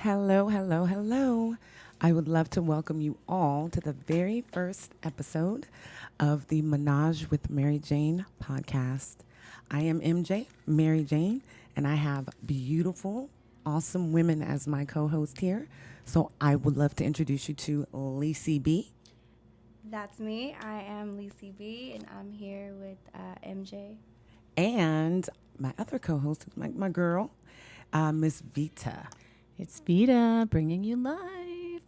Hello, hello, hello. I would love to welcome you all to the very first episode of the Ménage with MariJayne podcast. I am MJ, MariJayne, and I have beautiful, awesome women as my co-host here. So I would love to introduce you to Lecie B. That's me. I am Lecie B, and I'm here with MJ. And my other co-host is my girl, Miss Vita. It's Vita bringing you life.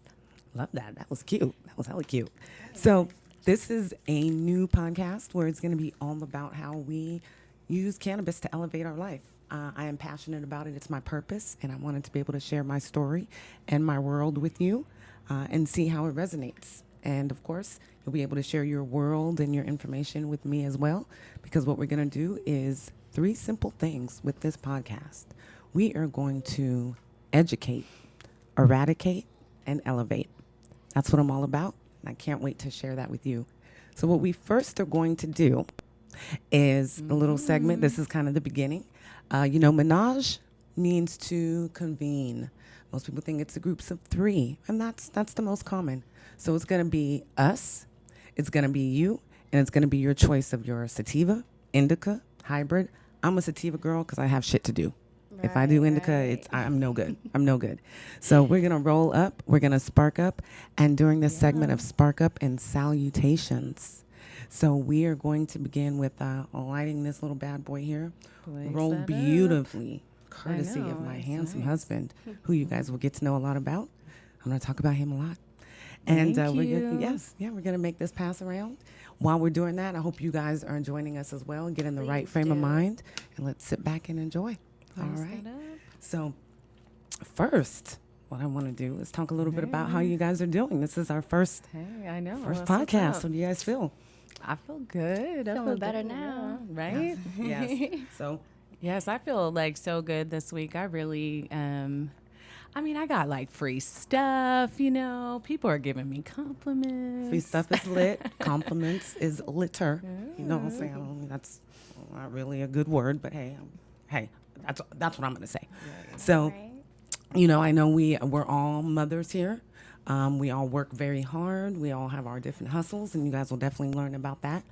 Love that. That was cute. That was hella cute. So this is a new podcast where it's going to be all about how we use cannabis to elevate our life. I am passionate about it. It's my purpose, and I wanted to be able to share my story and my world with you and see how it resonates. And, of course, you'll be able to share your world and your information with me as well, because what we're going to do is 3 simple things with this podcast. We are going to educate, eradicate, and elevate. That's what I'm all about, and I can't wait to share that with you. So what we first are going to do is a little segment. This is kind of the beginning. Ménage means to convene. Most people think it's a groups of 3, and that's the most common. So it's going to be us, it's going to be you, and it's going to be your choice of your sativa, indica, hybrid. I'm a sativa girl because I have shit to do. If I do indica, I'm no good. I'm no good. So we're going to roll up. We're going to spark up. And during this segment of spark up and salutations, so we are going to begin with lighting this little bad boy here. Roll beautifully, courtesy of my handsome husband, who you guys will get to know a lot about. I'm going to talk about him a lot. And we're going to make this pass around. While we're doing that, I hope you guys are joining us as well and get in the right frame of mind. And let's sit back and enjoy. All right. So first, what I want to do is talk a little bit about how you guys are doing. This is our first podcast. How do you guys feel? I feel good. I feel better now. Right? Yes. So yes, I feel like so good this week. I really I got like free stuff, People are giving me compliments. Free stuff is lit. Compliments is litter. You know what I'm saying? That's not really a good word, but hey. That's what I'm going to say. Right. So, I know we're all mothers here. We all work very hard. We all have our different hustles, and you guys will definitely learn about that.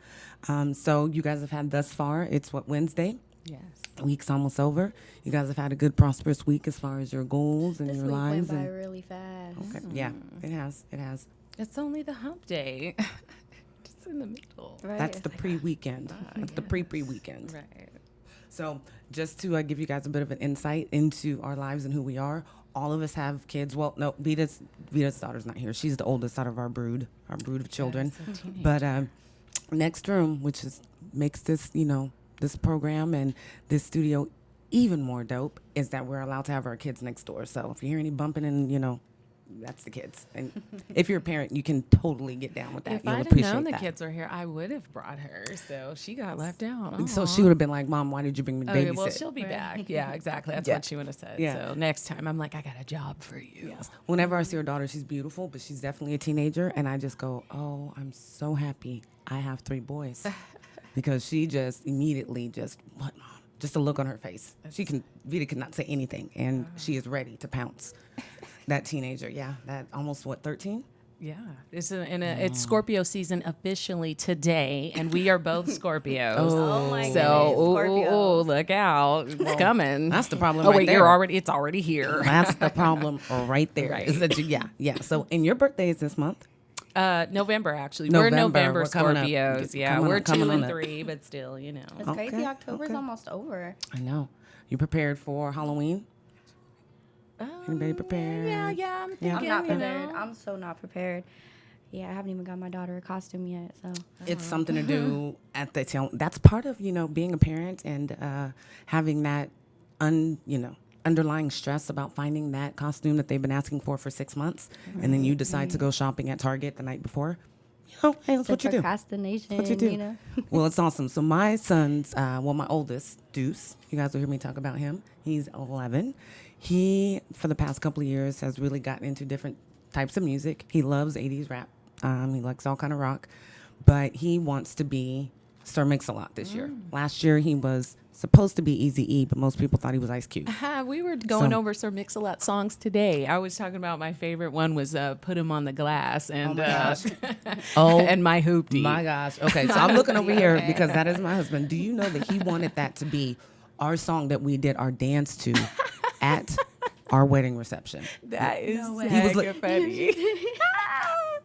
So you guys have had thus far, it's Wednesday? Yes. Week's almost over. You guys have had a good, prosperous week as far as your goals and this your week lives. Went by really fast. Okay. Yeah, it has. It has. It's only the hump day. Just in the middle. Right. That's the pre-weekend. That's the pre-weekend. Right. So just to give you guys a bit of an insight into our lives and who we are, all of us have kids. Well, no, Vita's daughter's not here. She's the oldest out of our brood of children. But next room, which makes this, this program and this studio even more dope, is that we're allowed to have our kids next door. So if you hear any bumping and, that's the kids. And if you're a parent, you can totally get down with that. If You'll I'd appreciate known that. The kids were here, I would have brought her. So she got left out. Aww. So she would have been like, Mom, why did you bring me to babysit? Well, she'll be back. Yeah, exactly. That's what she would have said. Yeah. So next time, I'm like, I got a job for you. Yes. Whenever I see her daughter, she's beautiful, but she's definitely a teenager. And I just go, oh, I'm so happy I have 3 boys. Because she just immediately what, Mom? Just a look on her face. Vita cannot say anything, and she is ready to pounce. That teenager, that almost 13? Yeah, it's Scorpio season officially today, and we are both Scorpios. Oh my goodness, Scorpios. Look out, it's coming. That's the problem. It's already here. That's the problem right there. Right. Is that So, and your birthday is this month? November, actually. We're November Scorpios. Yeah, we're 2 and 3, but still, It's crazy. October's almost over. I know. You prepared for Halloween? Anybody prepared? Yeah. I'm thinking, I'm not prepared. I'm so not prepared. Yeah, I haven't even got my daughter a costume yet. So it's something to do at the tail. That's part of being a parent and having that underlying stress about finding that costume that they've been asking for 6 months, and then you decide to go shopping at Target the night before. Hey, that's what you do. Procrastination. That's what you do. Well, it's awesome. So my son's, my oldest, Deuce, you guys will hear me talk about him. He's 11. He, for the past couple of years, has really gotten into different types of music. He loves 80s rap. He likes all kind of rock. But he wants to be Sir Mix-a-Lot this year. Last year, he was supposed to be Eazy-E, but most people thought he was Ice Cube. We were going So- over Sir Mix-a-Lot songs today. I was talking about my favorite one was "Put Him on the Glass" and and My Hoopty. My gosh. Okay, so I'm looking over here because that is my husband. Do you know that he wanted that to be our song that we did our dance to at our wedding reception? That is He was like- funny.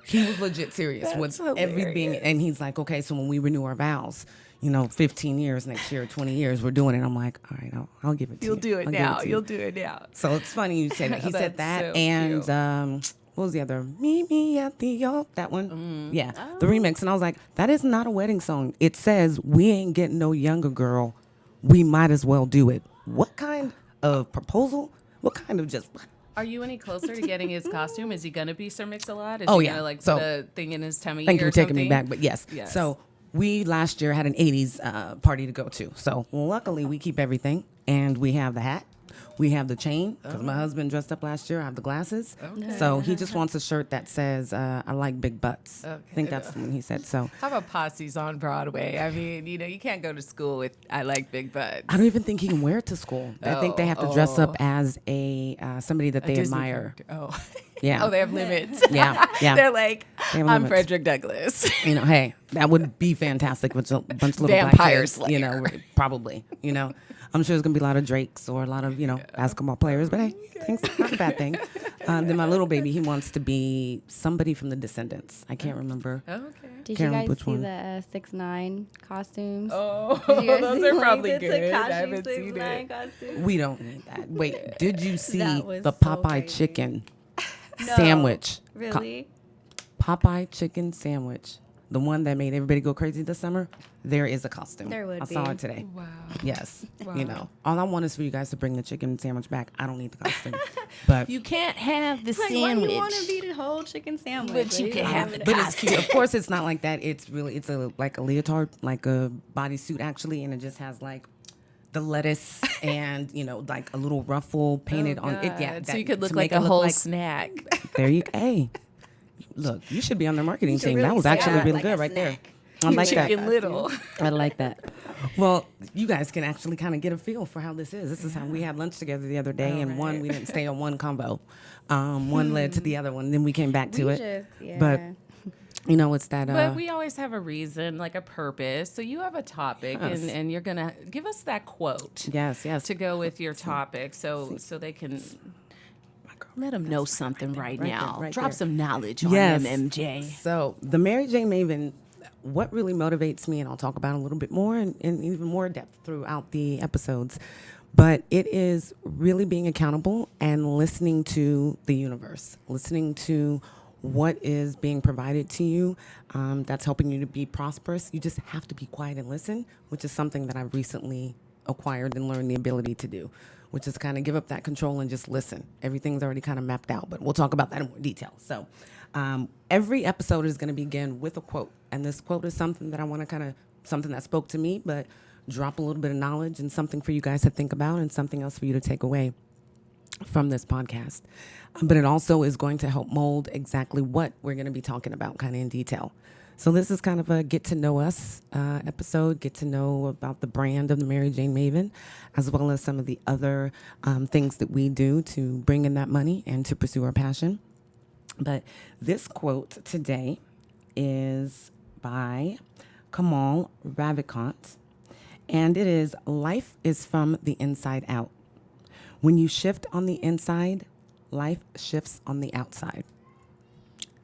He was legit serious with That's everything. And he's like, okay, so when we renew our vows, 15 years next year, 20 years, we're doing it. I'm like, all right, I'll give it to you. You'll do it I'll give now. to you. You'll do it now. So it's funny you said that. He said That's that. so And cute. what was the other? Meet me at the that one. Mm. Yeah, the remix. And I was like, that is not a wedding song. It says, we ain't getting no younger, girl. We might as well do it. What kind of proposal? What kind of just... Are you any closer to getting his costume? Is he gonna be Sir Mix-a-Lot? Is Oh, he yeah. gonna like So- put a thing in his tummy? Thank you or for taking me something? back, but yes. Yes. So we last year had an 80s party to go to. So luckily we keep everything, and we have the hat, we have the chain because my husband dressed up last year. I have the glasses. Okay. So he just wants a shirt that says I like big butts. I think that's when he said so. How about posses on Broadway? I mean, you can't go to school with "I like big butts." I don't even think he can wear it to school. I think they have to dress up as a somebody that A they Disney admire. character. Oh, Yeah. Oh, they have limits. Yeah, yeah. They're like, They have I'm limits. Frederick Douglass. Hey, that would be fantastic with a bunch of little Vampire black kids, Slayer. probably, I'm sure there's gonna be a lot of Drakes or a lot of, basketball players, but hey, things not a bad thing. Then my little baby, he wants to be somebody from the Descendants. I can't remember. Okay. Did Can't you remember guys which see one. the 6ix9ine costumes? Oh, Did you guys those see, are like, probably the good. I Tekashi haven't seen 6ix9ine it. costume? We don't need that. Wait, did you see That was the so Popeye crazy. chicken No. sandwich? Really? Popeye chicken sandwich. The one that made everybody go crazy this summer. There is a costume. There would I saw be. it today. Wow. Yes. Wow. All I want is for you guys to bring the chicken sandwich back. I don't need the costume. But You can't have the Like, why sandwich. do you want to be the whole chicken sandwich? But you Like, can have it. the but it's cute. Of course it's not like that. It's like a leotard, like a bodysuit actually, and it just has like the lettuce and like a little ruffle painted on it. Yeah. So that- you could look to like make a it whole snack. There you go. Hey. Look, you should be on their marketing should team. really That was sell actually it really like good a right there. snack. I like that. Chicken Little. I like that. Well, you guys can actually kind of get a feel for how this is. This is how we had lunch together the other day, and we didn't stay on one convo. One led to the other one, then we came back to We it. just- yeah. But it's that. But we always have a reason, like a purpose. So you have a topic, Yes. and you're gonna give us that quote yes. to go with your topic, so they can let them know something right there, now. right Drop there. some knowledge on Yes. them, MJ. So the MariJayne Maven, what really motivates me, and I'll talk about it a little bit more and even more depth throughout the episodes, but it is really being accountable and listening to the universe, listening to what is being provided to you that's helping you to be prosperous. You just have to be quiet and listen, which is something that I've recently acquired and learned the ability to do, which is kind of give up that control and just listen. Everything's already kind of mapped out, but we'll talk about that in more detail. So every episode is going to begin with a quote. And this quote is something that I want to something that spoke to me, but drop a little bit of knowledge and something for you guys to think about and something else for you to take away from this podcast. But it also is going to help mold exactly what we're going to be talking about kind of in detail. So this is kind of a get to know us episode, get to know about the brand of the MariJayne Maven, as well as some of the other things that we do to bring in that money and to pursue our passion. But this quote today is by Kamal Ravikant, and it is, "Life is from the inside out. When you shift on the inside, life shifts on the outside."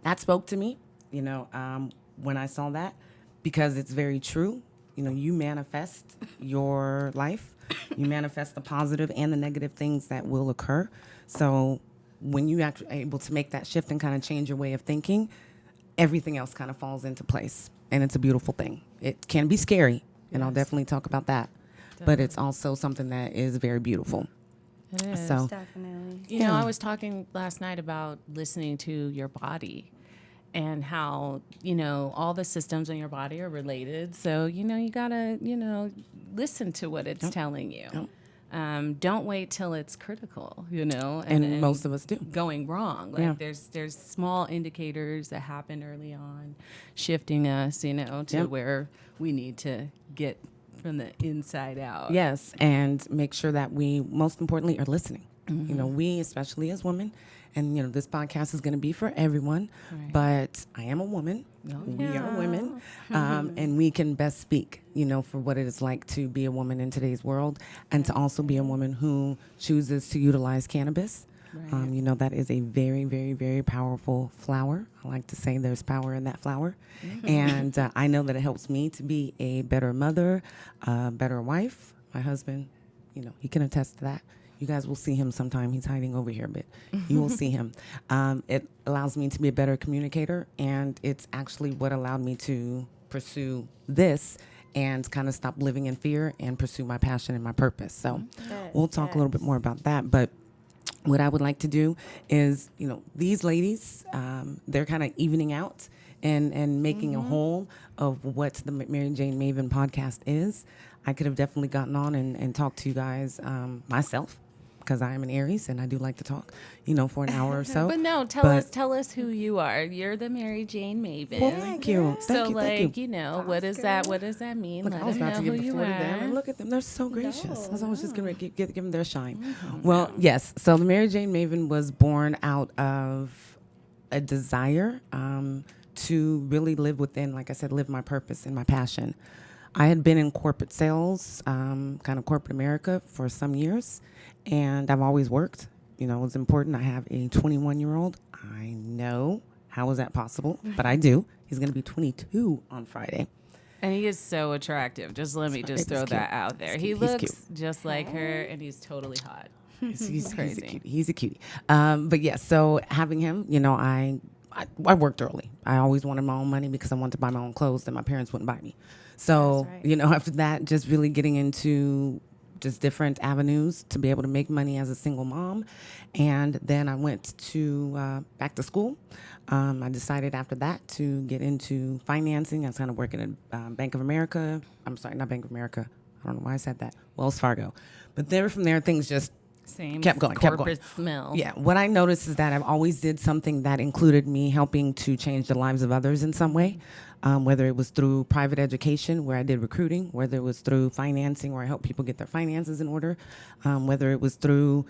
That spoke to me, when I saw that, because it's very true. You manifest your life. You manifest the positive and the negative things that will occur. So when you actually are able to make that shift and kind of change your way of thinking, everything else kind of falls into place. And it's a beautiful thing. It can be scary, and I'll definitely talk about that. But it's also something that is very beautiful. It is. So Definitely. You know, I was talking last night about listening to your body and how, all the systems in your body are related. So, you got to, listen to what it's telling you. Don't wait till it's critical, and most of us do. going wrong. Like Yeah. there's small indicators that happen early on, shifting us, to Yep. where we need to get from the inside out. Yes, and make sure that we, most importantly, are listening. You know, we, especially as women, and, you know, this podcast is going to be for everyone, but I am a woman. We are women, and we can best speak, you know, for what it is like to be a woman in today's world and to also be a woman who chooses to utilize cannabis. You know, that is a very, very, very powerful flower. I like to say there's power in that flower. And I know that it helps me to be a better mother, a better wife. My husband, you know, he can attest to that. You guys will see him sometime. He's hiding over here, but you will see him. It allows me to be a better communicator, and it's actually what allowed me to pursue this and kind of stop living in fear and pursue my passion and my purpose. So we'll talk a little bit more about that. But what I would like to do is, you know, these ladies, they're kind of evening out and making a whole of what the MariJayne Maven podcast is. I could have definitely gotten on and talked to you guys myself, because I am an Aries and I do like to talk, you know, for an hour or so. But no, tell us who you are. You're the MariJayne Maven. Well, thank you. So, Thank you. you know, what does that mean? Look, Let I was them about know to who give you before to are. them, and look at them. They're so gracious. I was just going to give them their shine. Well, yes. So the MariJayne Maven was born out of a desire to really live within, like I said, live my purpose and my passion. I had been in corporate sales, kind of corporate America for some years, and I've always worked. You know, it's important. I have a 21-year-old. I know, how is that possible? But I do. He's going to be 22 on Friday. And he is so attractive. Just let me just throw that out there. He looks just like her, and he's totally hot. He's crazy. a cutie. He's a cutie. But yeah, so having him, you know, I worked early. I always wanted my own money because I wanted to buy my own clothes that my parents wouldn't buy me. So, you know, after that, just really getting into just different avenues to be able to make money as a single mom. And then I went to back to school. I decided after that to get into financing. I was kind of working at Bank of America. I'm sorry, not Bank of America. I don't know why I said that. Wells Fargo. But then from there, things just kept going. Corporate smell. Yeah. What I noticed is that I've always did something that included me helping to change the lives of others in some way, whether it was through private education, where I did recruiting, whether it was through financing, where I helped people get their finances in order, whether it was through,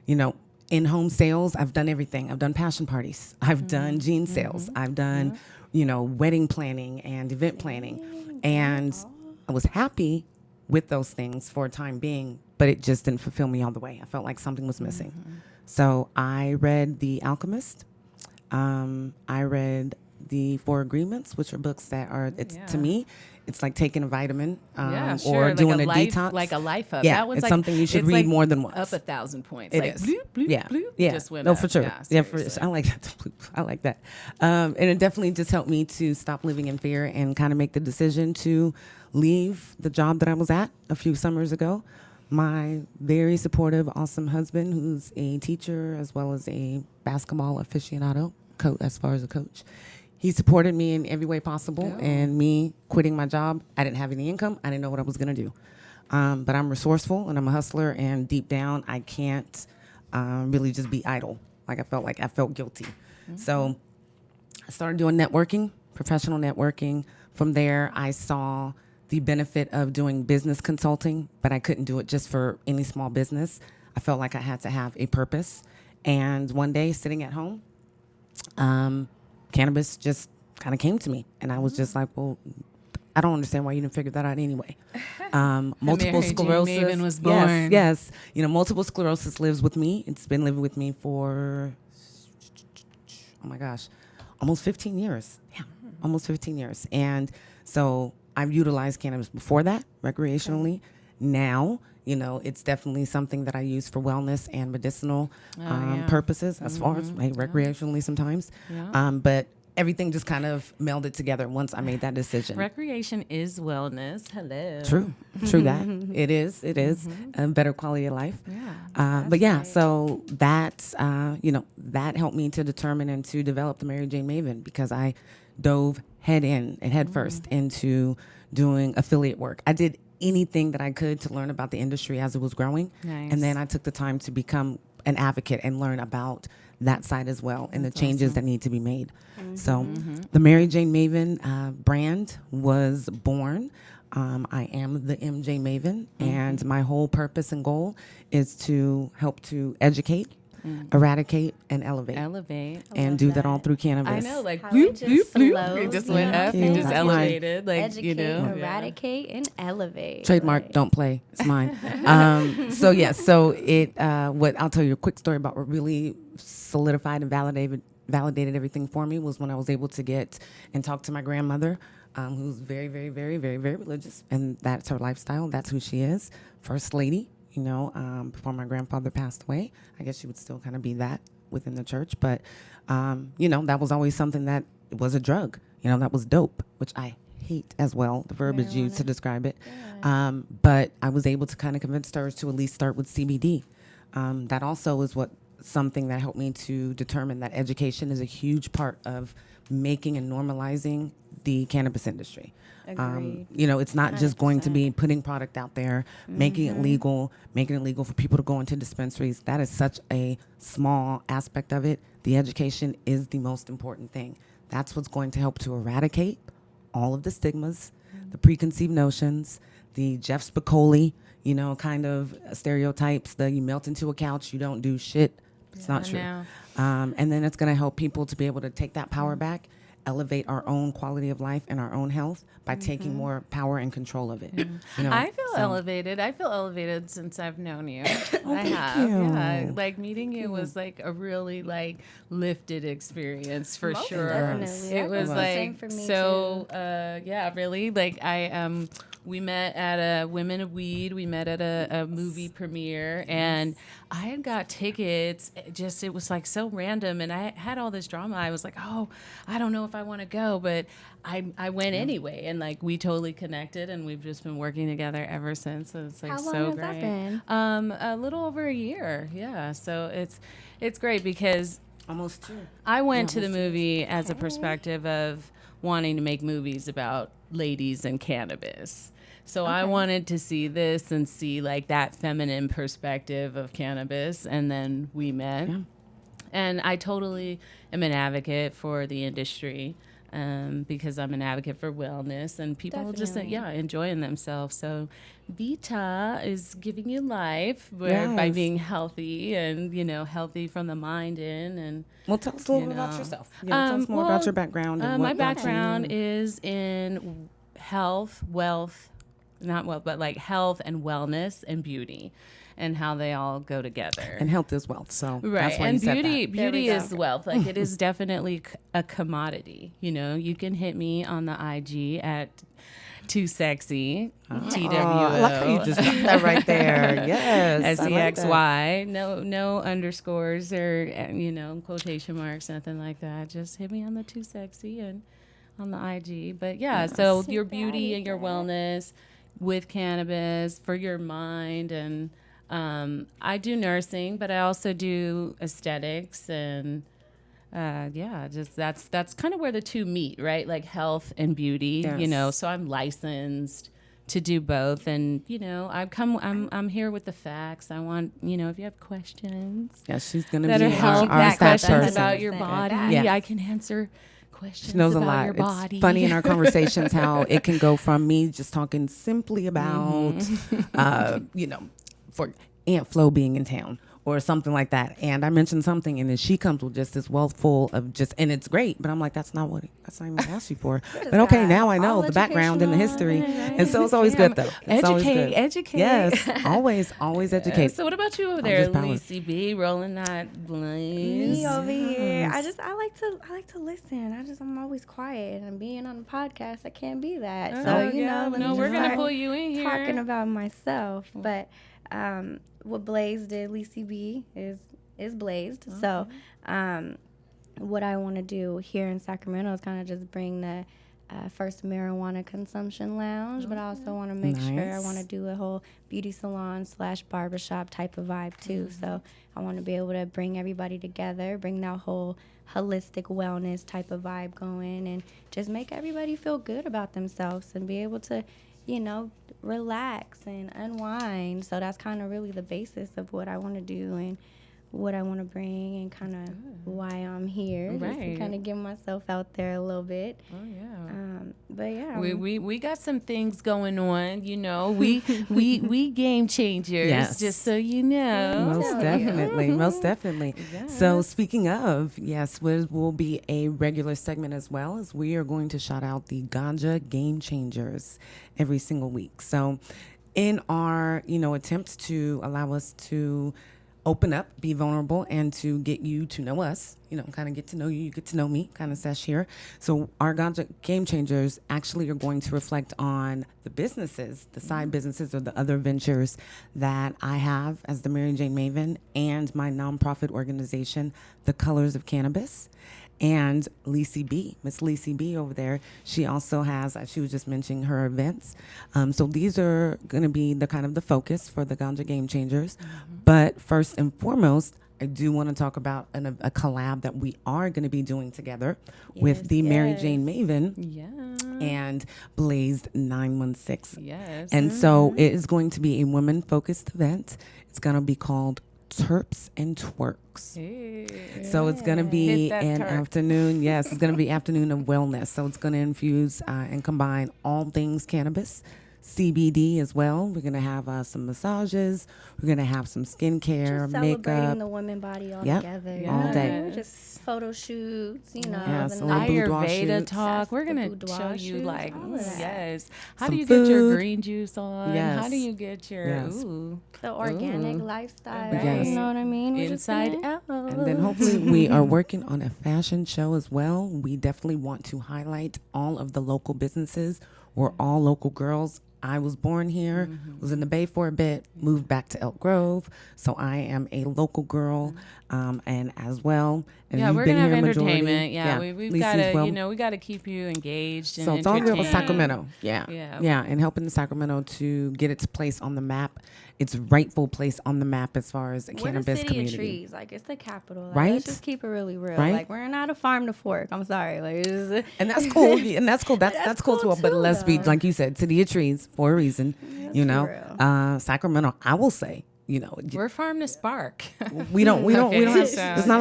you know, in-home sales. I've done everything. I've done passion parties. I've done jean sales. I've done, you know, wedding planning and event planning. And I was happy with those things for a time being, but it just didn't fulfill me all the way. I felt like something was missing. So I read The Alchemist. I read The Four Agreements, which are books that are, to me, it's like taking a vitamin or like doing a life, detox. like a life up. Yeah, That one's it's like, something you should it's read like more than once. Up 1,000 points. It like, is. bloop, bloop, Yeah. bloop, Yeah. just went No, up. for sure. Yeah, I like that. I like that. And it definitely just helped me to stop living in fear and kind of make the decision to leave the job that I was at a few summers ago. My very supportive, awesome husband, who's a teacher as well as a basketball aficionado, as far as a coach. He supported me in every way possible, and me quitting my job, I didn't have any income. I didn't know what I was going to do. But I'm resourceful, and I'm a hustler, and deep down, I can't really just be idle. I felt guilty. So I started doing networking, professional networking. From there, I saw the benefit of doing business consulting, but I couldn't do it just for any small business. I felt like I had to have a purpose. And one day, sitting at home, cannabis just kind of came to me. And I was just like, well, I don't understand why you didn't figure that out anyway. Multiple sclerosis. Maven was born. Yes. You know, multiple sclerosis lives with me. It's been living with me for, oh my gosh, almost 15 years. Yeah, almost 15 years. And so I've utilized cannabis before that, recreationally. Now, you know, it's definitely something that I use for wellness and medicinal purposes, as far as recreationally sometimes. But everything just kind of melded together once I made that decision. Recreation is wellness. Hello. True that. It is a better quality of life. But yeah, so that, you know, that helped me to determine and to develop the MariJayne Maven, because I dove head first into doing affiliate work. I did anything that I could to learn about the industry as it was growing. Nice. And then I took the time to become an advocate and learn about that side as well, and the changes that need to be made. So the MariJayne Maven brand was born I am the MJ Maven, and my whole purpose and goal is to help to educate, eradicate, and elevate. And love do that all that. through cannabis. I know, like How it just flows, it just you went know? up Thank and you. just That's mine. elevated, like Educate, Yeah. eradicate, and elevate. Trademark, Like, don't play. It's mine. So yeah, so it. What I'll tell you a quick story about what really solidified and validated everything for me was when I was able to get and talk to my grandmother, who's very, very, very, very, very religious, and that's her lifestyle. That's who she is, first lady. You know, before my grandfather passed away, I guess she would still kind of be that within the church, but you know, that was always something that was a drug. You know, that was dope, which I hate as well, the verbiage used to describe it. But I was able to kind of convince her to at least start with CBD. That also is something that helped me to determine that education is a huge part of making and normalizing the cannabis industry. Agreed. You know, it's not just going to 100%. be putting product out there, making it legal for people to go into dispensaries. That is such a small aspect of it. The education is the most important thing. That's what's going to help to eradicate all of the stigmas, the preconceived notions, the Jeff Spicoli, you know, kind of stereotypes, the you melt into a couch, you don't do shit. It's not true. No. And then it's going to help people to be able to take that power back, elevate our own quality of life and our own health by taking more power and control of it. You know, I feel so- elevated. I feel elevated since I've known you. I thank have. you. Yeah. Like meeting you was like a really like lifted experience for Most sure. definitely. It was Same like for me, so yeah, really. Like we met at a Women of Weed. We met at a movie premiere, and I had got tickets. It was like so random, and I had all this drama. I was like, oh, I don't know if I want to go, but I went anyway, and like we totally connected, and we've just been working together ever since. So it's like How long so has great. that been? A little over a year, yeah. So it's great because Almost two. I went to the movie as a perspective of wanting to make movies about ladies and cannabis. So I wanted to see this and see like that feminine perspective of cannabis, and then we met. Yeah. And I totally am an advocate for the industry because I'm an advocate for wellness and people just Definitely. enjoying themselves. So Vita is giving you life by Yes. being healthy and healthy from the mind in and. Well, tell us a little bit about yourself. Tell us more about your background. And My what brought background you- is in health, not wealth, but like health and wellness and beauty and how they all go together. and health is wealth. So Right. that's why And you said beauty that. beauty go. is wealth. Like it is definitely a commodity. You can hit me on the IG at Too Sexy. TWO. I like how you just got that right there. Yes. I like that. SEXY. No underscores or quotation marks, nothing like that. Just hit me on the Too Sexy and on the IG. But yeah, so your beauty and your wellness with cannabis for your mind, and I do nursing, but I also do aesthetics and just that's kind of where the two meet, right? Like health and beauty, Yes. So I'm licensed to do both, and I'm here with the facts. I want if you have questions Yeah, she's gonna that be are our health staff questions person. about your body, Yeah. I can answer questions She knows a about lot. your body. It's funny in our conversations how it can go from me just talking simply about, for Aunt Flo being in town or something like that. And I mentioned something, and then she comes with just this wealth full of and it's great. But I'm like, that's not even what I asked you for. But okay, now I know the background and the history. And so it's always good, though. It's always good. Educate. Yes, always educate. So what about you over there, just power. Lecie B, rolling that blaze? Me over here. I like to listen. I'm always quiet, and being on a podcast, I can't be that. So let me we're just gonna start pull you in here. talking about myself. But what Blaze did, Lecie B is blazed. Okay. So what I want to do here in Sacramento is kind of just bring the first marijuana consumption lounge, but I also want to make sure I Nice. want to do a whole beauty salon / barbershop type of vibe too. So I want to be able to bring everybody together, bring that whole holistic wellness type of vibe going, and just make everybody feel good about themselves and be able to, relax and unwind. So that's kind of really the basis of what I want to do and what I want to bring and kind of why I'm here. Just to Right. kind of get myself out there a little bit. Oh yeah. But yeah. We got some things going on, you know. We game changers, Yes. just so you know. Most definitely, most definitely. So speaking of, yes, will be a regular segment as well, as we are going to shout out the Ganja game changers every single week. So in our, attempts to allow us to open up, be vulnerable, and to get you to know us, kind of get to know you, you get to know me, kind of sesh here. So our Ganja Game Changers actually are going to reflect on the businesses, the side businesses or the other ventures that I have as the MariJayne Maven and my nonprofit organization, The Colors of Cannabis. And Lecie B, Miss Lecie B over there, she also has, she was just mentioning her events. So these are going to be the kind of the focus for the Ganja Game Changers. But first and foremost, I do want to talk about a collab that we are going to be doing together with the MariJayne Maven Yeah. and Blazed 916. Yes. And so it is going to be a women-focused event. It's going to be called Terps and Twerks. Hey. So it's going to be Hit that an Turk. afternoon. Yes, it's going to be afternoon of wellness. So it's going to infuse and combine all things cannabis, CBD as well. We're going to have some massages. We're going to have some skincare, Just celebrating makeup. the woman body all Yep. together. Yes. All day. Just photo shoots, you know. Yes, the a little nice- boudoir Ayurveda shoots. talk. We're The gonna boudoir show you shoots, like all of that. yes. How Some do you get your food. green juice on? Yes. How do you get your Yes. the organic Ooh. lifestyle. Yes. You know what I mean? We're just inside gonna- out? And then hopefully we are working on a fashion show as well. We definitely want to highlight all of the local businesses. We're all local girls. I was born here, was in the Bay for a bit, moved back to Elk Grove. So I am a local girl, and as well. And Yeah, you've we're been gonna have here majority. entertainment. Yeah, we've Lacey's got to, well. we got to keep you engaged. And So it's all good with entertained. Sacramento. Yeah. Yeah. And helping Sacramento to get its place on the map, its rightful place on the map as far as the We're the cannabis city community. of trees. Like, it's the capital. Like, Right? Let's just keep it really real. Right? Like, we're not a farm to fork. I'm sorry. Like, it's, And that's cool. And that's cool. That's cool cool too. But too, let's be, though. like you said, city of trees for a reason. You know, real. Sacramento, I will say, We're farm to spark. we don't Okay, have, so, there's not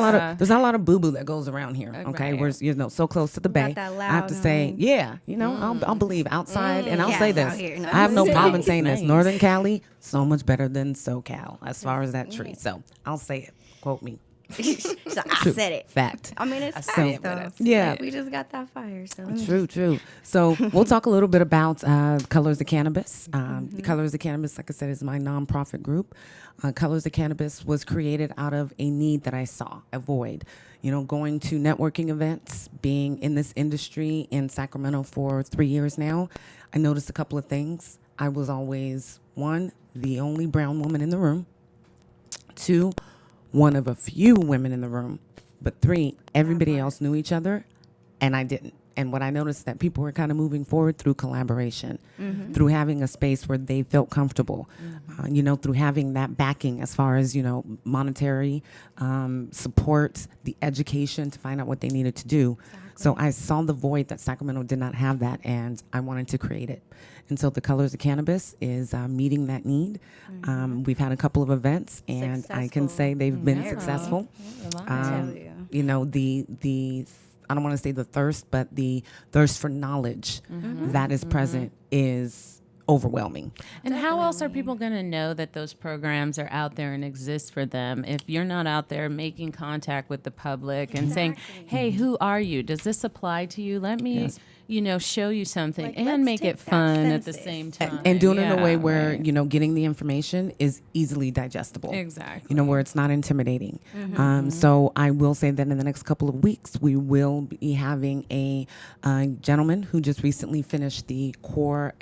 a lot of boo boo that goes around here. Okay. Right. We're so close to the bay. that I have to loud say, noise. I'll believe outside and I'll Cats say out this. here. No, I have no I'm problem serious. saying this. Nice. Northern Cali, so much better than SoCal as far as that tree. So I'll say it. Quote me. So I True. said it. Fact. I mean, it's said it, facts, but though. I said Yeah. We just got that fire. So True. So we'll talk a little bit about Colors of Cannabis. The Colors of Cannabis, like I said, is my nonprofit group. Colors of Cannabis was created out of a need that I saw, a void. Going to networking events, being in this industry in Sacramento for 3 years now, I noticed a couple of things. I was always, one, the only brown woman in the room. Two, one of a few women in the room. But three, everybody else knew each other, and I didn't. And what I noticed that people were kind of moving forward through collaboration, through having a space where they felt comfortable, through having that backing as far as, monetary support, the education to find out what they needed to do. So I saw the void that Sacramento did not have that, and I wanted to create it. And so the Colors of Cannabis is meeting that need. We've had a couple of events, and I can say they've been successful. tell you. The I don't want to say the thirst, but the thirst for knowledge that is present is overwhelming. And how else are people going to know that those programs are out there and exist for them if you're not out there making contact with the public and saying, hey, who are you? Does this apply to you? Let me, show you something Like, and let's make take it that fun at the census. same time. And doing it in a way Yeah, where, right. getting the information is easily digestible. Exactly. Where it's not intimidating. So I will say that in the next couple of weeks, we will be having a gentleman who just recently finished the core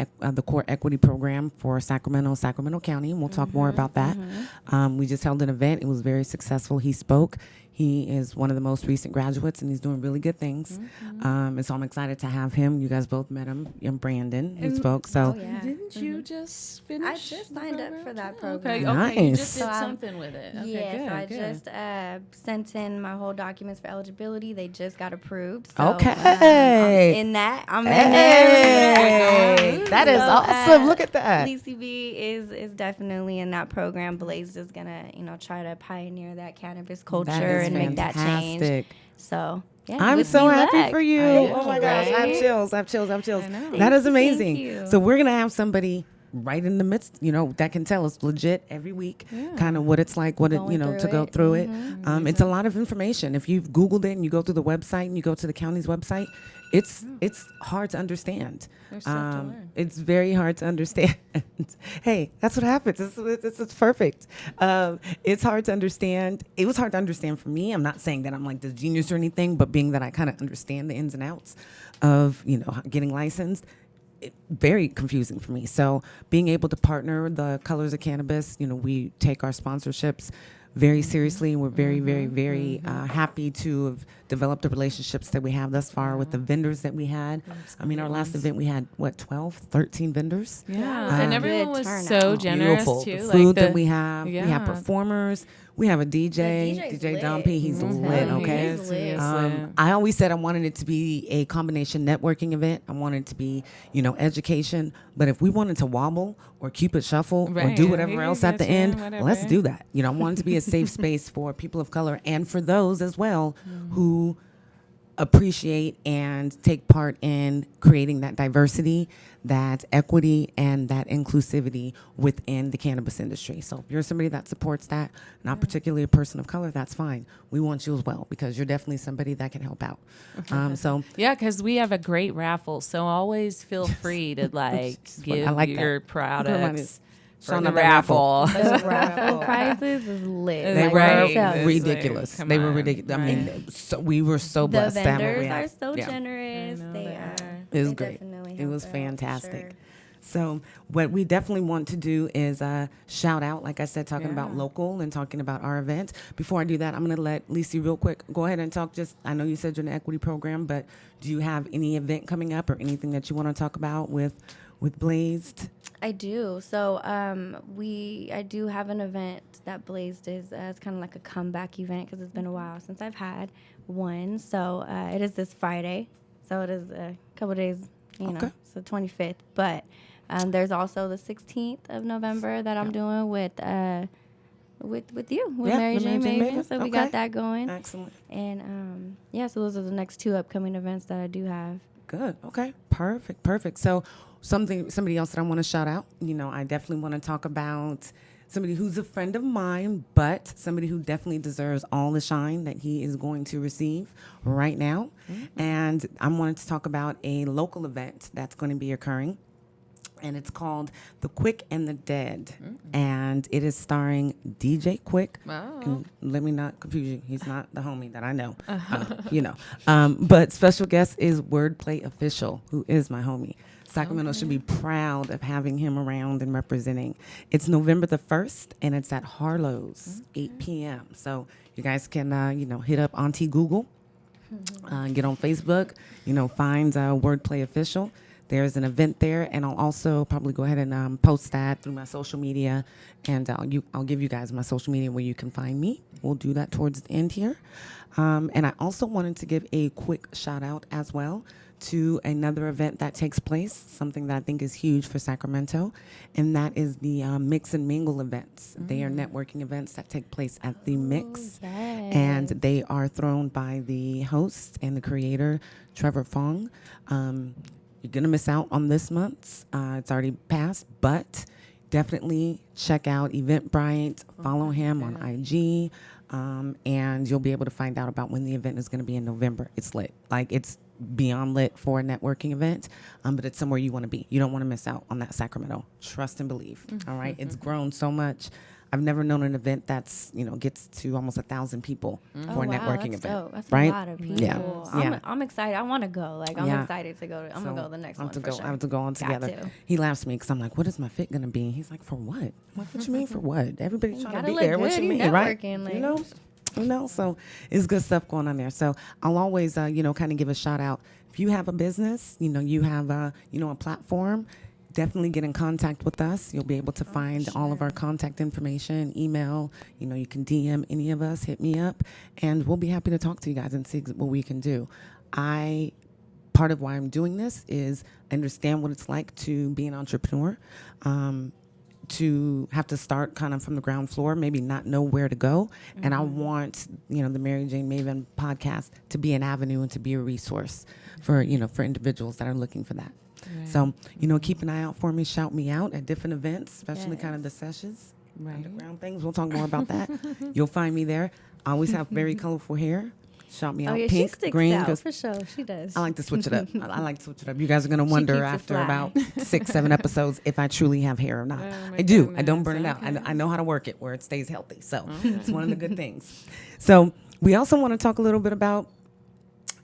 equity program for Sacramento County. And we'll talk more about that. We just held an event. It was very successful. He spoke. He is one of the most recent graduates, and he's doing really good things. And so I'm excited to have him. You guys both met him, and Brandon, who spoke. So Didn't you just finish? I just signed up for that program. Okay, Nice. okay, you just did So something with it. Okay, yeah, good, so I good. just sent in my whole documents for eligibility. They just got approved. So, Okay. I'm in that. I'm in there. hey, that is awesome. Look at that. Lecie B is definitely in that program. Blaze is gonna, try to pioneer that cannabis culture and make that change. Fantastic. So yeah, I'm wish so me happy luck. for you. know, Oh my gosh, I have right? chills. I have chills. I have chills. I know. That is Thank amazing. you. So we're gonna have somebody right in the midst, that can tell us legit every week, kind of what it's like, what Going to through go it. through it. It's a lot of information. If you've Googled it and you go to the website and you go to the county's website, it's hard to understand. There's stuff to learn. It's very hard to understand. Hey, that's what happens. It's perfect. It's hard to understand. It was hard to understand for me. I'm not saying that I'm like this genius or anything, but being that I kind of understand the ins and outs of, getting licensed, very confusing for me. So being able to partner the Colors of Cannabis, we take our sponsorships very seriously, and we're very, very, very happy to have developed the relationships that we have thus far with the vendors that we had. I mean, our last event we had 12, 13 vendors. Yeah, and everyone Good was turnout. so generous Beautiful. too. The like food that we have, we have yeah. performers. We have a DJ, The DJ's DJ Dom lit. P. He's lit, okay? He's lit. I always said I wanted it to be a combination networking event. I wanted it to be, education. But if we wanted to wobble or keep it shuffle or Right. do whatever Yeah, else at the gotcha, end, whatever. let's do that. I want it to be a safe space for people of color and for those as well who appreciate and take part in creating that diversity, that equity, and that inclusivity within the cannabis industry. So if you're somebody that supports that, not particularly a person of color, that's fine. We want you as well because you're definitely somebody that can help out. So Yeah, because we have a great raffle, so always feel free to give I like that. your products for Showing the up at raffle. raffle. The raffle prizes is lit. They Like, were I'm Right. telling you. ridiculous. Come They were on. ridiculous. I Right. mean, we were so The blessed to have what vendors we are have. so Yeah. generous. I know They they are. are. It was They great. definitely It help was out, fantastic. sure. So what we definitely want to do is shout out, like I said, talking about Yeah. local and talking about our event. Before I do that, I'm going to let Lecie real quick go ahead and talk. I know you said you're in the equity program, but do you have any event coming up or anything that you want to talk about with Blazed? I do. So I do have an event that Blazed is. It's kind of like a comeback event because it's been a while since I've had one. So it is this Friday. So it is a couple days, Okay. it's the 25th. But there's also the 16th of November that I'm doing with you, with Yeah, MariJayne MJ Maven. Maven. So we Okay. got that going. Excellent. And so those are the next two upcoming events that I do have. Good. Okay. Perfect. So somebody else that I want to shout out, I definitely want to talk about somebody who's a friend of mine, but somebody who definitely deserves all the shine that he is going to receive right now. And I wanted to talk about a local event that's going to be occurring. And it's called The Quick and the Dead. And it is starring DJ Quick. Wow. And let me not confuse you. He's not the homie that I know. But special guest is Wordplay Official, who is my homie. Sacramento should be proud of having him around and representing. It's November the 1st, and it's at Harlow's, 8 p.m. So you guys can, hit up Auntie Google, get on Facebook, find Wordplay Official. There's an event there, and I'll also probably go ahead and post that through my social media, and I'll give you guys my social media where you can find me. We'll do that towards the end here. And I also wanted to give a quick shout out as well to another event that takes place, something that I think is huge for Sacramento, and that is the Mix and Mingle events. They are networking events that take place at the Mix, and they are thrown by the host and the creator, Trevor Fong. You're going to miss out on this month's. It's already passed, but definitely check out Eventbrite, follow him on IG, and you'll be able to find out about when the event is going to be in November. It's lit. It's beyond lit for a networking event, but it's somewhere you want to be. You don't want to miss out on that Sacramento. Trust and believe. All right? It's grown so much. I've never known an event that's, gets to almost 1,000 people for a networking that's event. dope. That's right? a lot of people. Yeah. I'm excited. I want to go. I'm Yeah. excited to go. I'm going to go the next I one have to for go. sure. I have to go on Got together. to. He laughs at me because I'm like, "What is my fit gonna be?" He's like, "For what?" I'm like, "What you mean for what? Everybody's trying to gotta be look there. What good. you You mean, right?" networking, like- So it's good stuff going on there. So I'll always, kind of give a shout out. If you have a business, you have a platform, definitely get in contact with us. You'll be able to find all of our contact information, email. You can DM any of us, hit me up, and we'll be happy to talk to you guys and see what we can do. Part of why I'm doing this is understand what it's like to be an entrepreneur, to have to start kind of from the ground floor, maybe not know where to go. And I want, the MariJayne Maven podcast to be an avenue and to be a resource for individuals that are looking for that. Right. So, keep an eye out for me, shout me out at different events, especially kind of the sessions, underground things. We'll talk more about that. You'll find me there. I always have very colorful hair. Shout me out, yeah, pink, she sticks green. Out for sure, she does. I like to switch it up. I like to switch it up. You guys are going to wonder after about 6-7 episodes if I truly have hair or not. I do. Goodness. I don't burn it out. I know how to work it where it stays healthy. So it's one of the good things. So we also want to talk a little bit about,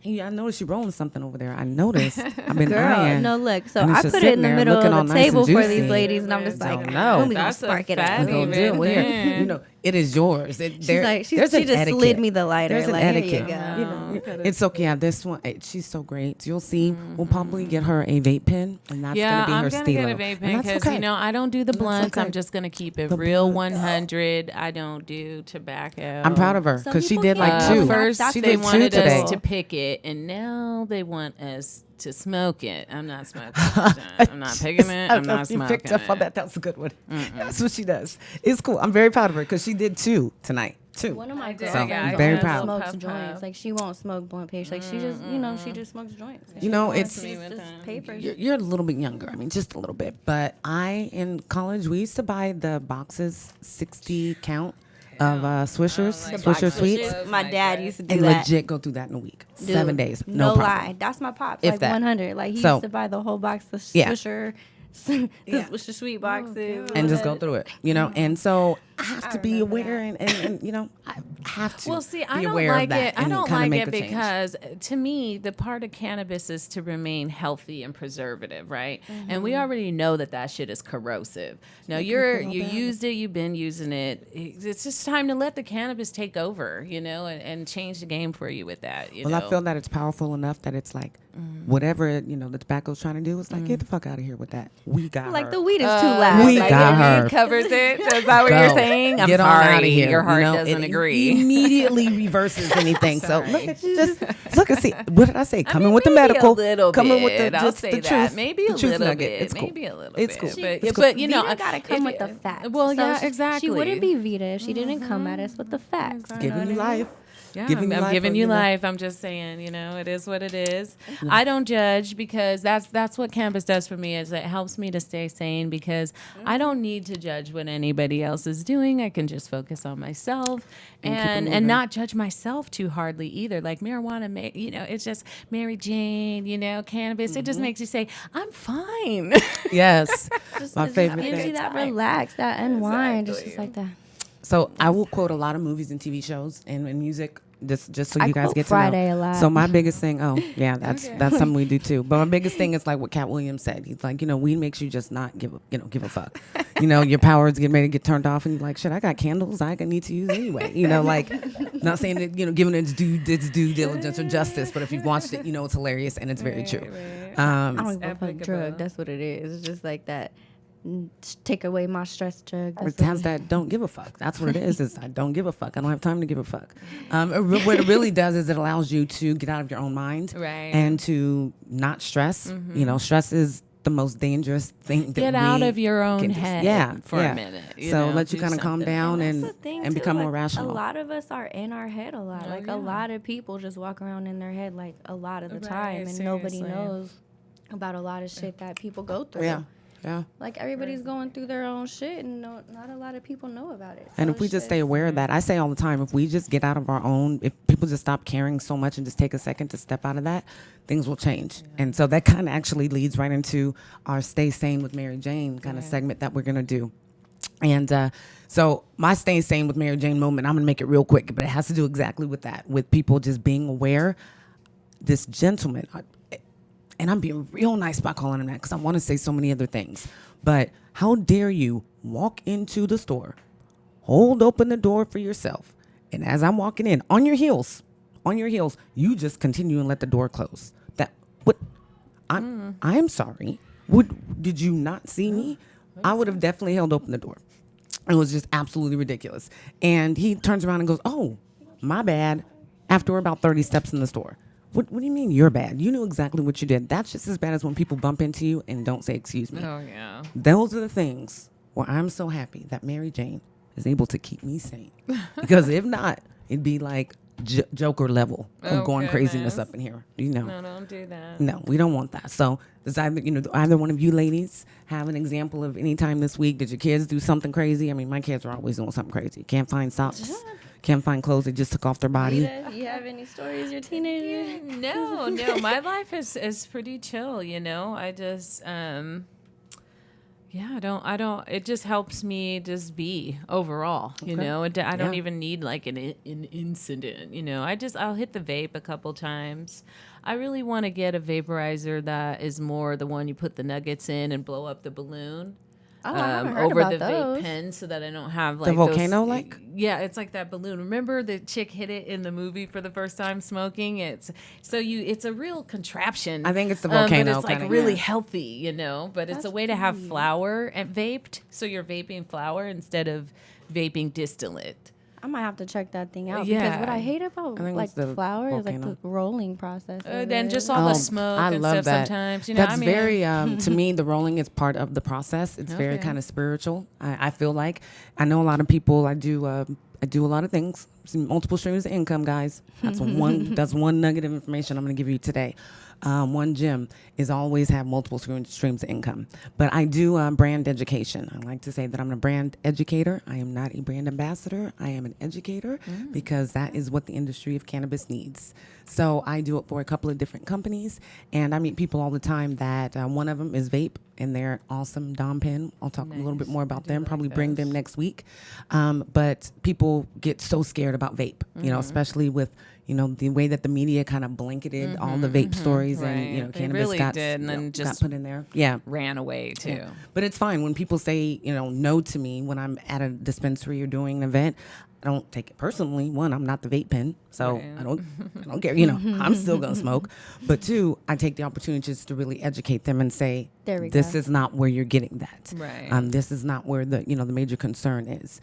I noticed you rolling something over there. I noticed. I've been eyeing. No, look. So I put it in the middle of the table for these ladies, and I'm just like, no, we gonna spark it up. We're gonna do it. It is yours. She just slid me the lighter. There's an etiquette. It's okay. Yeah, this one, she's so great. You'll see. We'll probably get her a vape pen, and that's gonna be her stilo. Yeah, I'm gonna get a vape pen because I don't do the blunts. I'm just gonna keep it real 100. I don't do tobacco. I'm proud of her because she did like 2. First, she they did wanted 2 today. us to pick it, and now they want us to smoke it. I'm not smoking it. I'm not picking it. I'm not smoking picked up on that. That's a good one. That's what she does. It's cool. I'm very proud of her because she did 2 tonight. 2. One of my girls I'm very proud. Smokes joints. Like she won't smoke blunt papers. Like she just, she just smokes joints. It's just papers. You're a little bit younger. I mean, just a little bit. But in college, we used to buy the boxes 60 count of Swishers, Swisher Sweets. My dad used to do and that. legit go through that in a week. 7 days. No lie. problem. That's my pops. If like that. 100. Like he used to buy the whole box of Swisher. Swisher sweet boxes. And just go through it, And so I have to be aware and I have to be aware of that. I don't like it change. because to me, the part of cannabis is to remain healthy and preservative, right? And we already know that shit is corrosive. Now you used it, you've been using it. It's just time to let the cannabis take over, and change the game for you with that. I feel that it's powerful enough that it's like whatever the tobacco's trying to do. It's like get the fuck out of here with that. We got like her. the weed is too loud. We like, got her. Weed covers it. Is that what you're saying? I'm Get sorry. on out of here. Your heart doesn't agree. Immediately reverses anything. So look and see. What did I say? Coming with the medical. A little coming bit. with the I'll just say the that. truth. Maybe a the truth little nugget. bit. It's cool. Maybe a little it's bit. cool. But Vita gotta come with the facts. Well, so exactly. She wouldn't be Vita if she didn't come at us with the facts. Giving you life. Yeah, I'm giving you life. I'm just saying, it is what it is. I don't judge because that's what cannabis does for me is it helps me to stay sane because I don't need to judge what anybody else is doing. I can just focus on myself and not judge myself too hardly either. Like marijuana, it's just MariJayne, cannabis. It just makes you say, I'm fine. Yes. My favorite thing. Gives you that relax, that unwind, just like that. So I will quote a lot of movies and TV shows and music just so you guys get to Friday know. A lot. So my biggest thing, that's something we do too. But my biggest thing is like what Cat Williams said. He's like, weed makes you just not give a fuck. Your power is getting ready to get turned off, and you're like, shit, I got candles I need to use anyway. Like, not saying that giving it its due diligence or justice, but if you've watched it, it's hilarious and it's very true. I don't give a fuck drug. That's what it is. It's just like that. Take away my stress drug. It has that don't give a fuck. That's what it is I don't give a fuck. I don't have time to give a fuck. What it really does is it allows you to get out of your own mind and to not stress. Stress is the most dangerous thing that get out of your own head for a minute. So let you kind of calm down and become more rational. A lot of us are in our head a lot. A lot of people just walk around in their head like a lot of the time, and nobody knows about a lot of shit that people go through. Yeah. Like everybody's going through their own shit and not a lot of people know about it. And if we just stay aware of that, I say all the time, if we just get out of our own, if people just stop caring so much and just take a second to step out of that, things will change. Yeah. And so that kind of actually leads right into our Stay Sane with MariJayne kind of segment that we're going to do. And so my Stay Sane with MariJayne moment, I'm going to make it real quick, but it has to do exactly with that, with people just being aware. This gentleman, and I'm being real nice by calling him that because I want to say so many other things. But how dare you walk into the store, hold open the door for yourself, And as I'm walking in, on your heels, you just continue and let the door close. I'm sorry. Did you not see me? I would have definitely held open the door. It was just absolutely ridiculous. And he turns around and goes, "Oh, my bad," after about 30 steps in the store. What do you mean you're bad? You knew exactly what you did. That's just as bad as when people bump into you and don't say excuse me. Oh, yeah. Those are the things where I'm so happy that MariJayne is able to keep me sane. Because if not, it'd be like Joker level of going craziness up in here. No, don't do that. No, we don't want that. So does either one of you ladies have an example of any time this week? Did your kids do something crazy? I mean, my kids are always doing something crazy. Can't find socks. Can't find clothes they just took off their body. Vita, you have any stories your teenager? No. My life is pretty chill, I just I don't it just helps me just be overall, I don't even need like an incident, I'll hit the vape a couple times. I really want to get a vaporizer that is more the one you put the nuggets in and blow up the balloon. Oh, I haven't heard over about the those. vape pen, so that I don't have like the volcano like. Yeah, it's like that balloon. Remember the chick hit it in the movie for the first time smoking? It's a real contraption. I think it's the volcano. But it's like kinda, really yeah. healthy, But it's a way to have flour and vaped, so you're vaping flour instead of vaping distillate. I might have to check that thing out Yeah. because what I hate about think like it's the flour is like volcano. the rolling process. of Then it. just all the smoke I and love stuff that. sometimes. That's very, to me, the rolling is part of the process. It's very Okay. kind of spiritual. I feel like. I know a lot of people, I do a lot of things. Multiple streams of income, guys. That's one nugget of information I'm going to give you today. One gym is always have multiple streams of income. But I do brand education. I like to say that I'm a brand educator. I am not a brand ambassador. I am an educator because that is what the industry of cannabis needs. So I do it for a couple of different companies, and I meet people all the time that one of them is Vape, and they're awesome Dom Pen. I'll talk a little bit more about them, probably bring them next week. But people get so scared about vape, especially with the way that the media kind of blanketed all the vape stories and They cannabis really got, did, and then got just put in there. Yeah. ran away too. Yeah. But it's fine when people say, no to me when I'm at a dispensary or doing an event. I don't take it personally. One, I'm not the vape pen, so I don't care. I'm still gonna smoke. But two, I take the opportunities to really educate them and say, this is not where you're getting that. Right. This is not where the major concern is.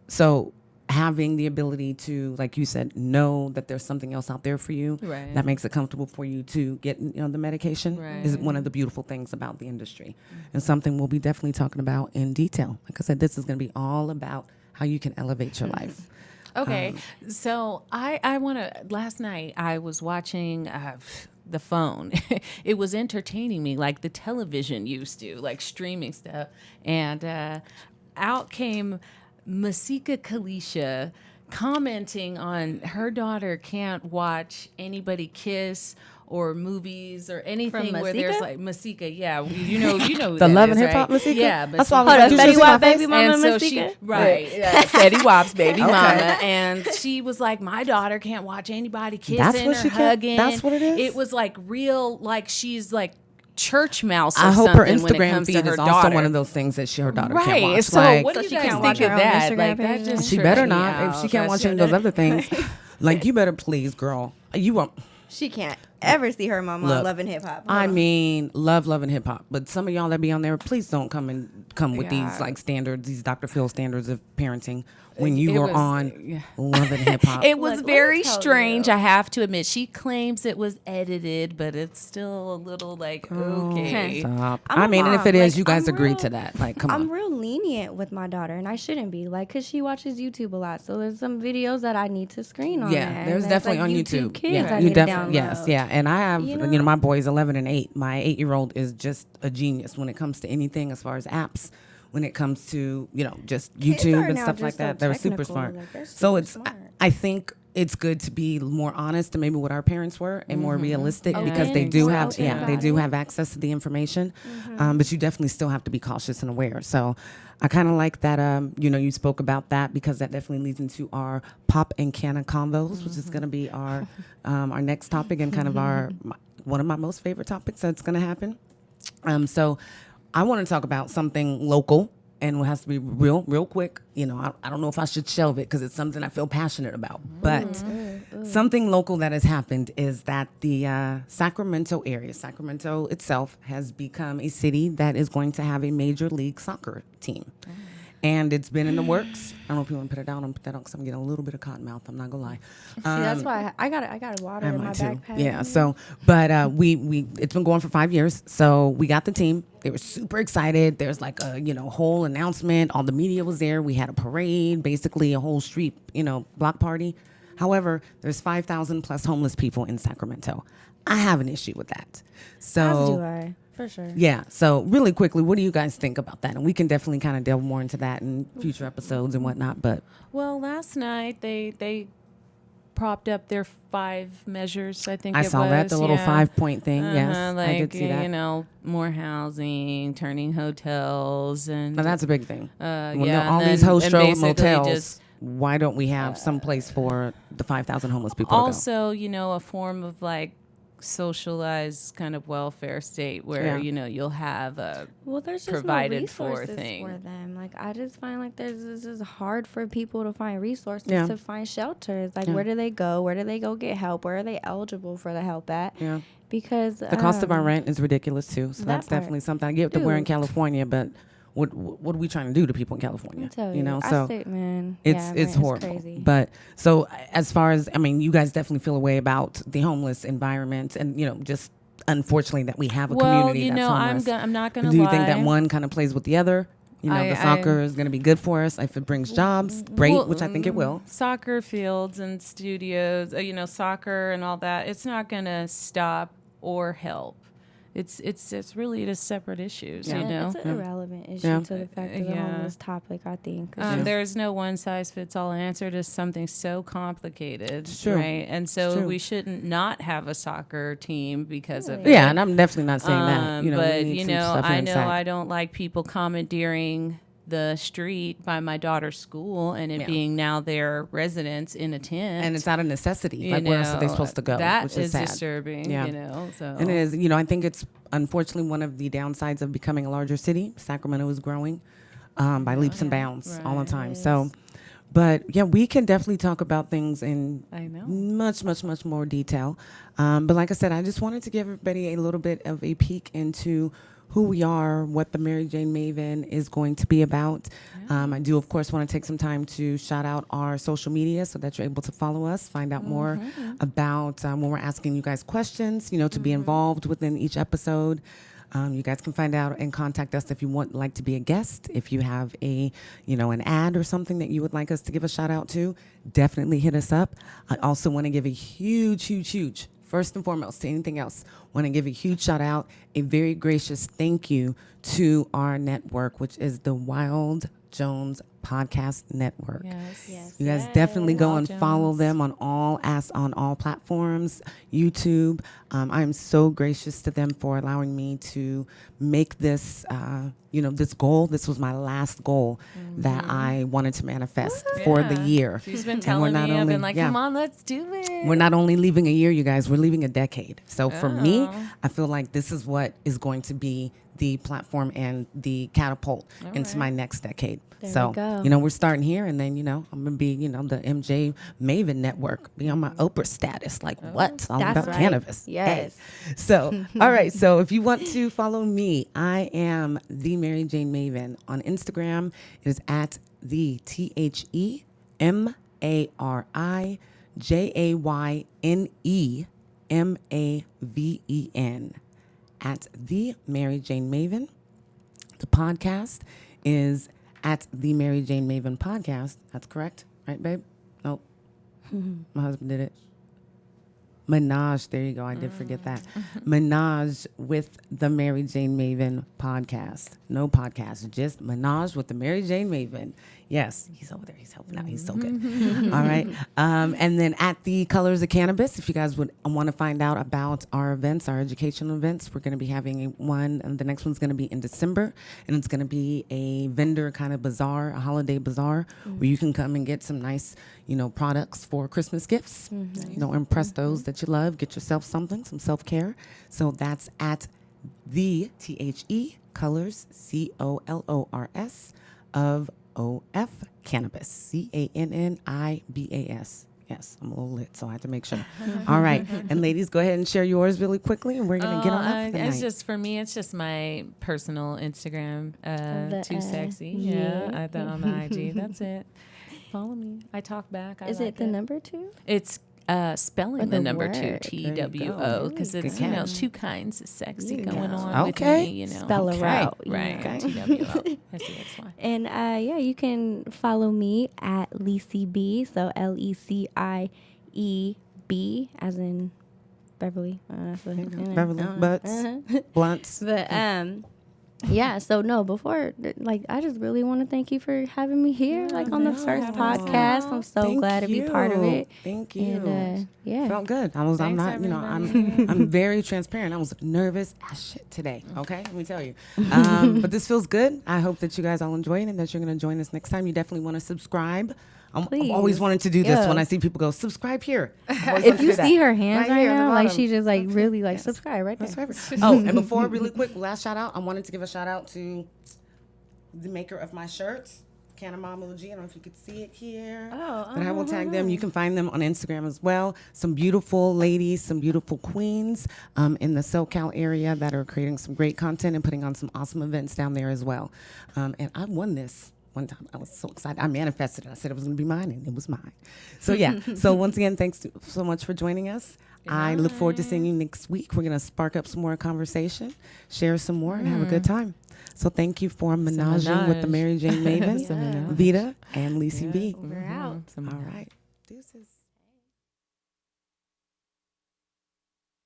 So having the ability to, like you said, know that there's something else out there for you that makes it comfortable for you to get the medication is one of the beautiful things about the industry, and something we'll be definitely talking about in detail. Like I said, this is going to be all about how you can elevate your life. Okay, so I want to. Last night I was watching the phone. It was entertaining me like the television used to, like streaming stuff, and out came Masika Kalisha commenting on her daughter can't watch anybody kiss or movies or anything where there's Masika? like Masika, yeah, you know who The that Love is, and Hip Hop right? Masika? Yeah, That's Masika. all I was Hold like, up, did you Fetty see Wap, my face? baby mama, And so Masika? she, right, Fetty Wap's baby mama, and she was like, my daughter can't watch anybody kissing or hugging. That's what it is? It was like real, like she's like church mouse or I hope her something when it Instagram comes to feed her is daughter. also one of those things that her daughter can't watch. So Like, what do you she guys can't think watch of her own that? Instagram Like that page? just she tripped better me not. out. If she can't That watch shit- any of those other things, like you better please, girl. You won't. She can't ever see her mama Look, on Love and Hip Hop. I mean, love and hip hop. But some of y'all that be on there, please don't come with these like standards, these Dr. Phil standards of parenting when you It were was- on Love and Hip Hop. It was Look, let very me tell strange, you. I have to admit. She claims it was edited, but it's still a little like, okay. Stop. I'm I a mean, and if mom. it is, Like, you guys I'm agreed real- to that. Like, come I'm on. real lenient with my daughter, and I shouldn't be, like, because she watches YouTube a lot. So there's some videos that I need to screen on Yeah, there. there's And that's, definitely like, on YouTube. Kids Yeah, I you need to definitely. Yes, download. yeah. And I have, You know? my boys 11 and 8. My 8-year-old is just a genius when it comes to anything as far as apps. When it comes to just Kids YouTube are and now stuff just like so that, they're super technical, smart. like, they're So super it's smart. I think it's good to be more honest than maybe what our parents were and more realistic because they Open, do more have open they about do it. have access to the information, but you definitely still have to be cautious and aware. So I kind of like that you spoke about that because that definitely leads into our pop and canna convos, which is going to be our next topic and kind of one of my most favorite topics that's going to happen. So I want to talk about something local and it has to be real quick. I don't know if I should shelve it because it's something I feel passionate about. But something local that has happened is that the Sacramento area, Sacramento itself, has become a city that is going to have a major league soccer team. And it's been in the works. I don't know if you want to put it down. I'll put that on because I'm getting a little bit of cotton mouth. I'm not gonna lie. See, that's why I got water in my backpack. Yeah. So, but we it's been going for 5 years. So we got the team. They were super excited. There's like a whole announcement. All the media was there. We had a parade, basically a whole street block party. However, there's 5,000 plus homeless people in Sacramento. I have an issue with that. So As do I. For sure. yeah. So really quickly, what do you guys think about that? And we can definitely kind of delve more into that in future episodes and whatnot. But Well, last night they propped up their 5 measures. I think I it saw was, that, the little 5-point thing. Yes, like, I did see that. more housing, turning hotels, and Now that's a big thing. yeah, all and these then- host and basically motels. just- Why don't we have some place for the 5,000 homeless people to go? also, a form of like socialized kind of welfare state where Yeah. you'll have a Well, there's just provided no for resources thing. for them. Like, I just find like this is hard for people to find resources Yeah. to find shelters. Like, Yeah. where do they go? Where do they go get help? Where are they eligible for the help at? Yeah. Because The cost of our rent is ridiculous too. So that that's part. definitely something. I get that we're in Dude. California, but what are we trying to do to people in California? I tell you, So I say, man, it's horrible. crazy. But so as far as you guys definitely feel a way about the homeless environment, and just unfortunately that we have a community that's homeless. I'm not gonna Do you lie. think that one kind of plays with the other? The soccer is going to be good for us if it brings jobs, great, Well, which I think it will. Soccer fields and studios, soccer and all that. It's not gonna stop or help. It's really just separate issues, It's an irrelevant issue Yeah. to the fact of the Yeah. homeless topic, I think. There's no one size fits all answer to something so complicated, It's true. right? And It's so true. we shouldn't not have a soccer team because of it. Yeah, and I'm definitely not saying that. We But need some stuff I inside. know I don't like people commandeering the street by my daughter's school and it being now their residence in a tent. And it's out of necessity. Like, where else are they supposed to go? That which is sad. disturbing, Yeah. So. And it is, I think it's unfortunately one of the downsides of becoming a larger city. Sacramento is growing by leaps and bounds all the time. So, but yeah, we can definitely talk about things in much, much, much more detail. But like I said, I just wanted to give everybody a little bit of a peek into who we are, what the MariJayne Maven is going to be about. I do, of course, want to take some time to shout out our social media so that you're able to follow us, find out more about when we're asking you guys questions, to be involved within each episode. You guys can find out and contact us if you like to be a guest. If you have an ad or something that you would like us to give a shout out to, definitely hit us up. I also want to give a huge, first and foremost, to anything else, want to give a huge shout out, a very gracious thank you to our network, which is the Wild Jones Podcast Network. Yes. You guys definitely go Wild and follow Jones. them on all platforms, YouTube. I am so gracious to them for allowing me to make this, this goal. This was my last goal that I wanted to manifest for the year. She's been And telling me, we're not I've only- been like, yeah. come on, let's do it. We're not only leaving a year, you guys, we're leaving a decade. So for me, I feel like this is what is going to be the platform and the catapult into my next decade. There So, we go. we're starting here, and then, I'm going to be, the MJ Maven network, be on my Oprah status. Like, what? All That's about right. cannabis. Yes. Hey. So, all right. So if you want to follow me, I am the MariJayne Maven. On Instagram, it is at the TheMariJayne at the MariJayne Maven. The podcast is at the MariJayne Maven podcast. That's correct, right, babe? Nope. My husband did it. Ménage. There you go. I did forget that. Ménage with the MariJayne Maven podcast. No podcast, just Ménage with the MariJayne Maven. Yes, he's over there. He's helping out. He's so good. All right. And then at the Colors of Cannabis, if you guys would want to find out about our events, our educational events, we're going to be having one. And the next one's going to be in December. And it's going to be a vendor kind of bazaar, a holiday bazaar, where you can come and get some nice, products for Christmas gifts. Impress those that you love. Get yourself something, some self-care. So that's at the Colors, COLORS of OF Cannabis, Cannibas. Yes, I'm a little lit, so I have to make sure. All right. And ladies, go ahead and share yours really quickly, and we're going to get on up for the It's night. just, for me, it's just my personal Instagram, Too Sexy. yeah. On the IG. That's it. Follow me. I talk back. Is it the number 2? It's spelling Or the the number word. 2, TWO, because Good it's, catch. two kinds of sexy There you going go. on Okay. with me, Spell her out. Right. Okay. TWO. SEXY. And you can follow me at Lecie B, so LECIEB, as in Beverly. Beverly, butts, blunts. But so no, before, I just really want to thank you for having me here, on the first podcast. I'm so Thank glad to be part of it. Thank you. And Felt good. I'm Thanks, not, everybody. I'm very transparent. I was nervous as shit today. Okay, let me tell you. But this feels good. I hope that you guys all enjoy it and that you're going to join us next time. You definitely want to subscribe. I've always Please. wanted to do this Yeah. when I see people go subscribe here. if you see her hands right here at the now, bottom. she just really subscribe right there. Subscribe. Oh, and before, really quick, last shout out. I wanted to give a shout out to the maker of my shirts, Cannabis. I don't know if you could see it here. But I will tag them. You can find them on Instagram as well. Some beautiful ladies, some beautiful queens in the SoCal area that are creating some great content and putting on some awesome events down there as well. And I won this one time. I was so excited. I manifested it. I said it was going to be mine, and it was mine. So, yeah. So, once again, thanks so much for joining us. I look forward to seeing you next week. We're going to spark up some more conversation, share some more, and have a good time. So thank you for menaging with the MariJayne Maven, Vita, and Lecie B. We're out. All right. Deuces.